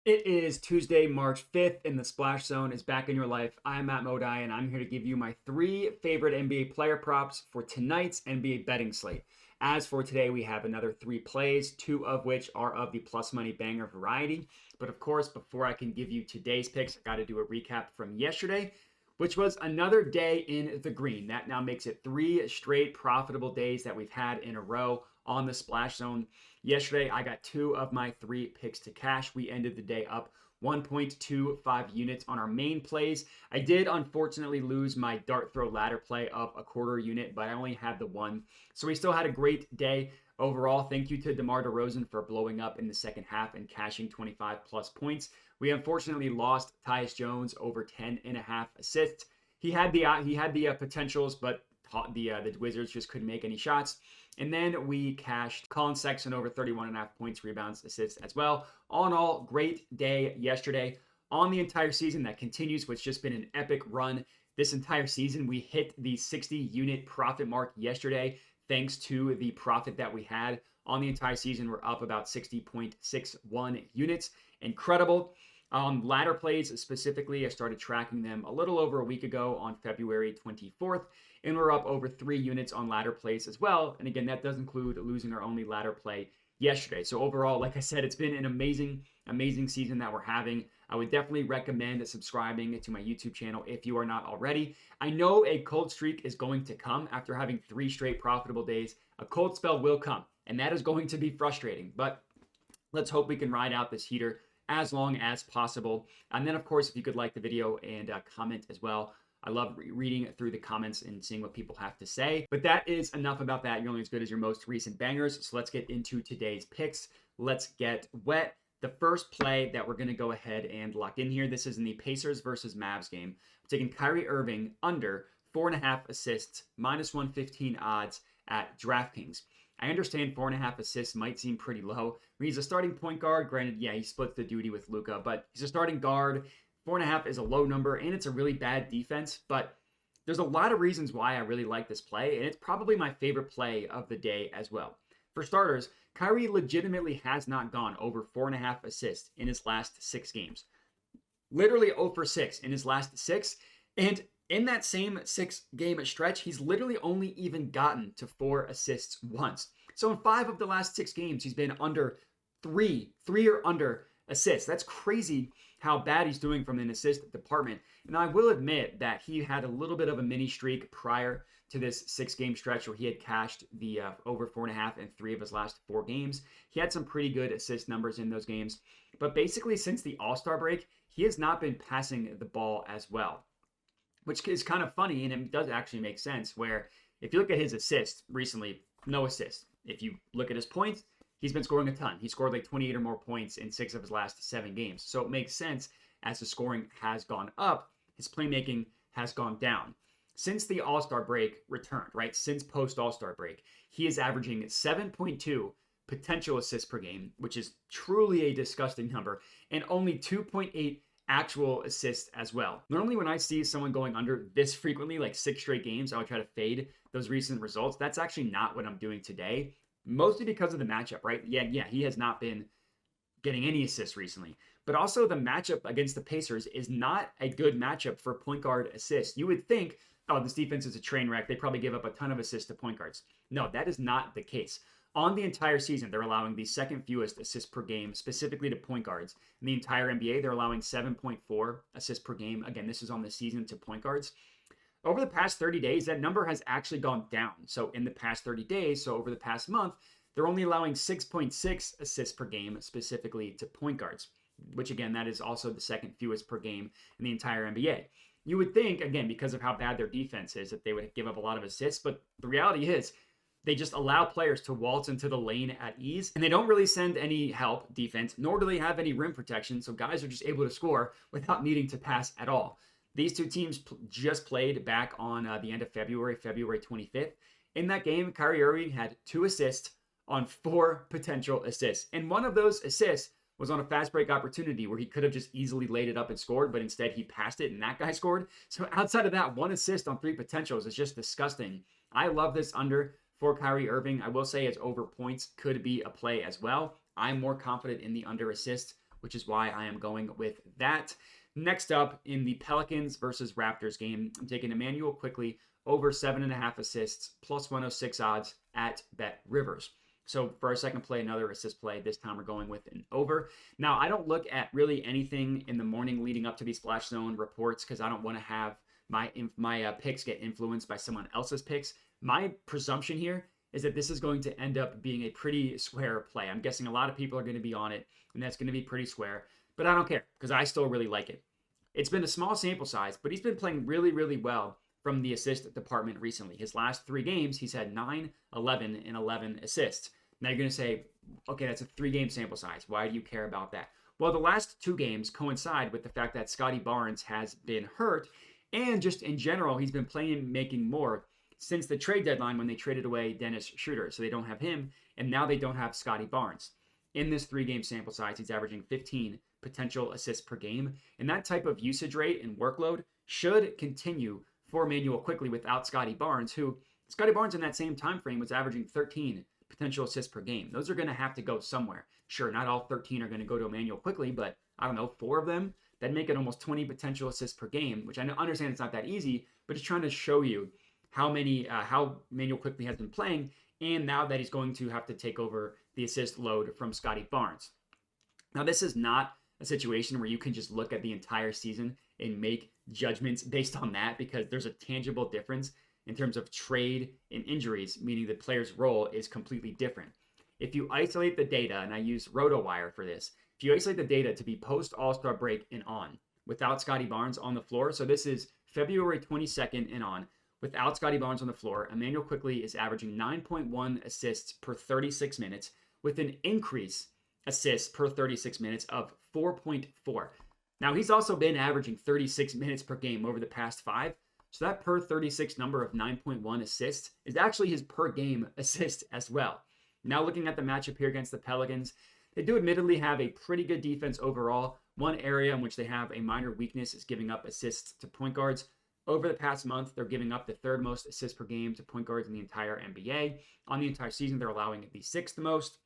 It is Tuesday, March 5th, and the Splash Zone is back in your life. I'm Matt Modai, and I'm here to give you my 3 favorite NBA player props for tonight's NBA betting slate. As for today, we have another 3 plays, 2 of which are of the plus money banger variety. But of course, before I can give you today's picks, I got to do a recap from yesterday, which was another day in the green. That now makes it 3 straight profitable days that we've had in a row on the Splash Zone. Yesterday, I got 2 of my 3 picks to cash. We ended the day up 1.25 units on our main plays. I did unfortunately lose my dart throw ladder play of a quarter unit, but I only had the 1. So we still had a great day overall. Thank you to DeMar DeRozan for blowing up in the second half and cashing 25 plus points. We unfortunately lost Tyus Jones over 10.5 assists. He had the potentials, but the Wizards just couldn't make any shots. And then we cashed Colin Sexton over 31.5 points, rebounds, assists as well. All in all, great day yesterday. On the entire season, that continues, which just been an epic run. This entire season, we hit the 60 unit profit mark yesterday, thanks to the profit that we had. On the entire season, we're up about 60.61 units. Incredible. Ladder plays specifically, I started tracking them a little over a week ago on February 24th, and we're up over 3 units on ladder plays as well. And again, that does include losing our only ladder play yesterday. So overall, like I said, it's been an amazing season that we're having. I would definitely recommend subscribing to my YouTube channel if you are not already. I know a cold streak is going to come after having 3 straight profitable days. A cold spell will come, and that is going to be frustrating, but let's hope we can ride out this heater as long as possible. And then, of course, if you could like the video and comment as well. I love reading through the comments and seeing what people have to say. But that is enough about that. You're only as good as your most recent bangers. So let's get into today's picks. Let's get wet. The first play that we're going to go ahead and lock in here, this is in the Pacers versus Mavs game. I'm taking Kyrie Irving under 4.5 assists, minus 115 odds at DraftKings. I understand 4.5 assists might seem pretty low. He's a starting point guard. Granted, yeah, he splits the duty with Luka, but he's a starting guard. 4.5 is a low number, and it's a really bad defense. But there's a lot of reasons why I really like this play, and it's probably my favorite play of the day as well. For starters, Kyrie legitimately has not gone over 4.5 assists in his last 6 games. Literally 0 for 6 in his last 6, and in that same 6-game stretch, he's literally only even gotten to 4 assists once. So in 5 of the last 6 games, he's been under 3 or under assists. That's crazy how bad he's doing from an assist department. And I will admit that he had a little bit of a mini streak prior to this 6-game stretch where he had cashed the over 4.5 in 3 of his last 4 games. He had some pretty good assist numbers in those games. But basically, since the All-Star break, he has not been passing the ball as well, which is kind of funny, and it does actually make sense, where if you look at his assists recently, no assists. If you look at his points, he's been scoring a ton. He scored like 28 or more points in 6 of his last 7 games. So it makes sense as the scoring has gone up, his playmaking has gone down. Since the All-Star break returned, right, since post-All-Star break, he is averaging 7.2 potential assists per game, which is truly a disgusting number, and only 2.8 actual assists as well. Normally when I see someone going under this frequently, like 6 straight games, I would try to fade those recent results. That's actually not what I'm doing today, mostly because of the matchup, right? Yeah, he has not been getting any assists recently, but also the matchup against the Pacers is not a good matchup for point guard assists. You would think, oh, this defense is a train wreck. They probably give up a ton of assists to point guards. No, that is not the case. On the entire season, they're allowing the second fewest assists per game, specifically to point guards. In the entire NBA, they're allowing 7.4 assists per game. Again, this is on the season to point guards. Over the past 30 days, that number has actually gone down. So in the past 30 days, so over the past month, they're only allowing 6.6 assists per game, specifically to point guards, which again, that is also the second fewest per game in the entire NBA. You would think, again, because of how bad their defense is, that they would give up a lot of assists, but the reality is, they just allow players to waltz into the lane at ease, and they don't really send any help defense, nor do they have any rim protection, so guys are just able to score without needing to pass at all. These 2 teams just played back on the end of February 25th. In that game, Kyrie Irving had 2 assists on 4 potential assists, and one of those assists was on a fast break opportunity where he could have just easily laid it up and scored, but instead he passed it and that guy scored. So outside of that, 1 assist on 3 potentials is just disgusting. I love this under for Kyrie Irving. I will say his over points could be a play as well. I'm more confident in the under assists which is why I am going with that. Next up, in the Pelicans versus Raptors game, I'm taking Emmanuel Quickley over 7.5 assists, plus 106 odds at Bet Rivers. So for our second play, another assist play. This time we're going with an over. Now, I don't look at really anything in the morning leading up to these Splash Zone reports because I don't want to have my picks get influenced by someone else's picks. My presumption here is that this is going to end up being a pretty square play. I'm guessing a lot of people are going to be on it, and that's going to be pretty square. But I don't care because I still really like it. It's been a small sample size, but he's been playing really, really well from the assist department recently. His last 3 games, he's had 9, 11, and 11 assists. Now you're going to say, okay, that's a 3-game sample size. Why do you care about that? Well, the last 2 games coincide with the fact that Scottie Barnes has been hurt, and just in general, he's been playing, making more since the trade deadline when they traded away Dennis Schroeder. So they don't have him, and now they don't have Scottie Barnes. In this 3-game sample size, he's averaging 15 potential assists per game, and that type of usage rate and workload should continue for Emmanuel Quickley without Scottie Barnes, who Scottie Barnes in that same time frame was averaging 13 potential assists per game. Those are going to have to go somewhere. Sure, not all 13 are going to go to Emmanuel Quickley, but I don't know, 4 of them, that'd make it almost 20 potential assists per game, which I understand it's not that easy, but it's trying to show you how Emmanuel Quickley has been playing, and now that he's going to have to take over the assist load from Scottie Barnes. Now, this is not a situation where you can just look at the entire season and make judgments based on that, because there's a tangible difference in terms of trade and injuries, meaning the player's role is completely different. If you isolate the data, and I use RotoWire for this, if you isolate the data to be post All-Star break and on, without Scottie Barnes on the floor, so this is February 22nd and on, without Scottie Barnes on the floor, Emmanuel Quickley is averaging 9.1 assists per 36 minutes with an increase assists per 36 minutes of 4.4. Now, he's also been averaging 36 minutes per game over the past 5. So that per 36 number of 9.1 assists is actually his per game assist as well. Now looking at the matchup here against the Pelicans, they do admittedly have a pretty good defense overall. One area in which they have a minor weakness is giving up assists to point guards. Over the past month, they're giving up the 3rd most assists per game to point guards in the entire NBA. On the entire season, they're allowing the 6th most.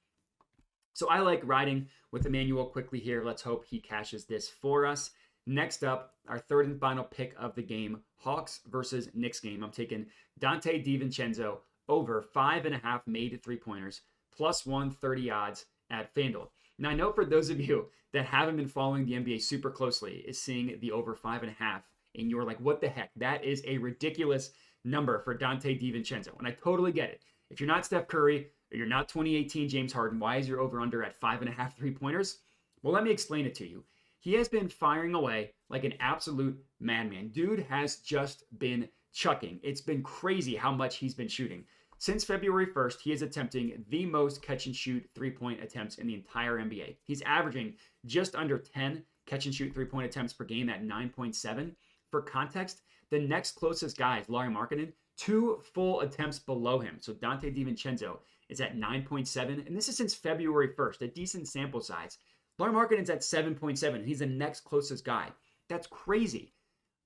So I like riding with Emmanuel Quickley here. Let's hope he cashes this for us. Next up, our 3rd and final pick of the game, Hawks versus Knicks game. I'm taking Dante DiVincenzo over 5.5 made 3-pointers, plus 130 odds at FanDuel. Now, I know for those of you that haven't been following the NBA super closely is seeing the over 5.5, and you're like, what the heck? That is a ridiculous number for Dante DiVincenzo. And I totally get it. If you're not Steph Curry or you're not 2018 James Harden, why is your over-under at 5.5 3-pointers? Well, let me explain it to you. He has been firing away like an absolute madman. Dude has just been chucking. It's been crazy how much he's been shooting. Since February 1st, he is attempting the most catch-and-shoot 3-point attempts in the entire NBA. He's averaging just under 10 catch-and-shoot 3-point attempts per game at 9.7. For context, the next closest guy is Lauri Markkanen, 2 full attempts below him. So Dante DiVincenzo is at 9.7, and this is since February 1st, a decent sample size. Lauri Markkanen's at 7.7, and he's the next closest guy. That's crazy.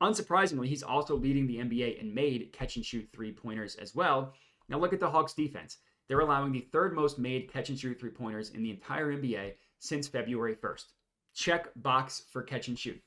Unsurprisingly, he's also leading the NBA in made catch-and-shoot 3-pointers as well. Now look at the Hawks defense. They're allowing the 3rd most made catch-and-shoot 3-pointers in the entire NBA since February 1st. Check box for catch-and-shoot.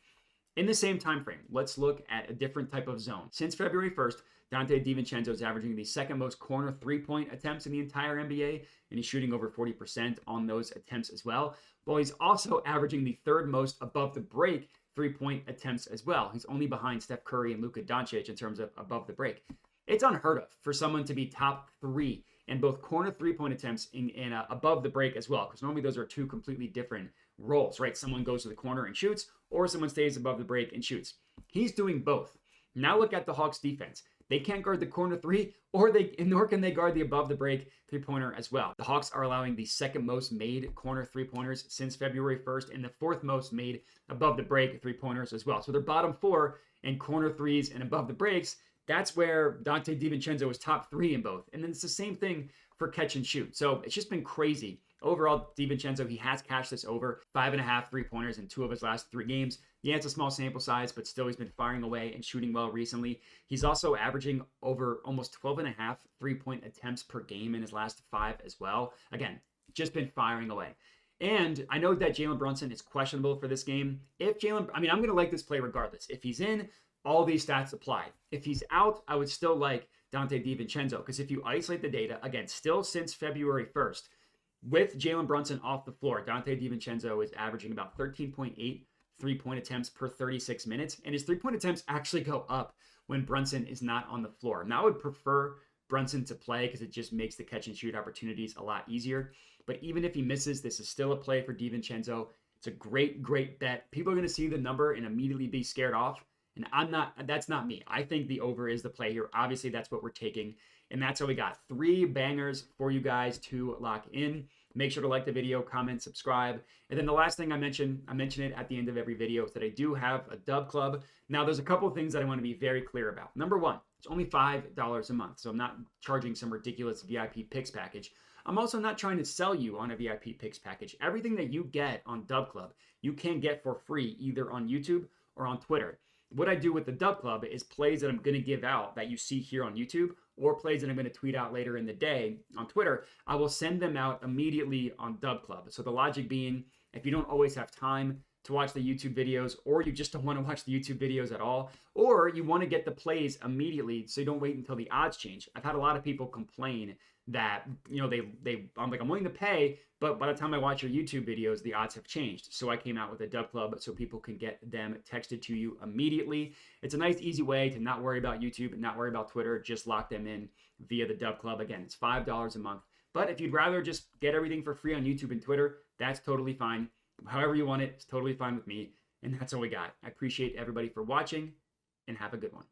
In the same time frame, let's look at a different type of zone. Since February 1st, Dante DiVincenzo is averaging the 2nd most corner 3-point attempts in the entire NBA, and he's shooting over 40% on those attempts as well. While he's also averaging the 3rd most above the break 3-point attempts as well. He's only behind Steph Curry and Luka Doncic in terms of above the break. It's unheard of for someone to be top 3 in both corner 3-point attempts and above the break as well, because normally those are 2 completely different roles, right? Someone goes to the corner and shoots, or someone stays above the break and shoots. He's doing both. Now look at the Hawks defense. They can't guard the corner 3, nor can they guard the above the break 3-pointer as well. The Hawks are allowing the 2nd most made corner 3-pointers since February 1st, and the 4th most made above the break 3-pointers as well. So they're bottom 4 in corner 3s and above the breaks. That's where Dante DiVincenzo is top 3 in both. And then it's the same thing for catch and shoot. So it's just been crazy. Overall, DiVincenzo, he has cashed this over 5.5 3-pointers in 2 of his last 3 games. Yeah, it's a small sample size, but still he's been firing away and shooting well recently. He's also averaging over almost 12.5 3-point attempts per game in his last 5 as well. Again, just been firing away. And I know that Jalen Brunson is questionable for this game. If Jalen, I mean, I'm going to like this play regardless. If he's in, all these stats apply. If he's out, I would still like Dante DiVincenzo, because if you isolate the data, again, still since February 1st, with Jalen Brunson off the floor, Dante DiVincenzo is averaging about 13.8 3-point attempts per 36 minutes, and his 3-point attempts actually go up when Brunson is not on the floor. Now I would prefer Brunson to play because it just makes the catch and shoot opportunities a lot easier. But even if he misses, this is still a play for DiVincenzo. It's a great, great bet. People are going to see the number and immediately be scared off. And that's not me. I think the over is the play here. Obviously, that's what we're taking. And that's how we got 3 bangers for you guys to lock in. Make sure to like the video, comment, subscribe. And then the last thing I mention it at the end of every video, is that I do have a dub club. Now, there's a couple of things that I want to be very clear about. Number one, it's only $5 a month. So I'm not charging some ridiculous VIP picks package. I'm also not trying to sell you on a VIP picks package. Everything that you get on Dub Club, you can get for free either on YouTube or on Twitter. What I do with the Dub Club is plays that I'm going to give out that you see here on YouTube, or plays that I'm going to tweet out later in the day on Twitter. I will send them out immediately on Dub Club. So the logic being, if you don't always have time to watch the YouTube videos, or you just don't want to watch the YouTube videos at all, or you want to get the plays immediately so you don't wait until the odds change. I've had a lot of people complain that, you know, I'm like, I'm willing to pay, but by the time I watch your YouTube videos, the odds have changed. So I came out with a Dub Club so people can get them texted to you immediately. It's a nice, easy way to not worry about YouTube and not worry about Twitter. Just lock them in via the Dub Club. Again, it's $5 a month. But if you'd rather just get everything for free on YouTube and Twitter, that's totally fine. However you want it, it's totally fine with me. And that's all we got. I appreciate everybody for watching, and have a good one.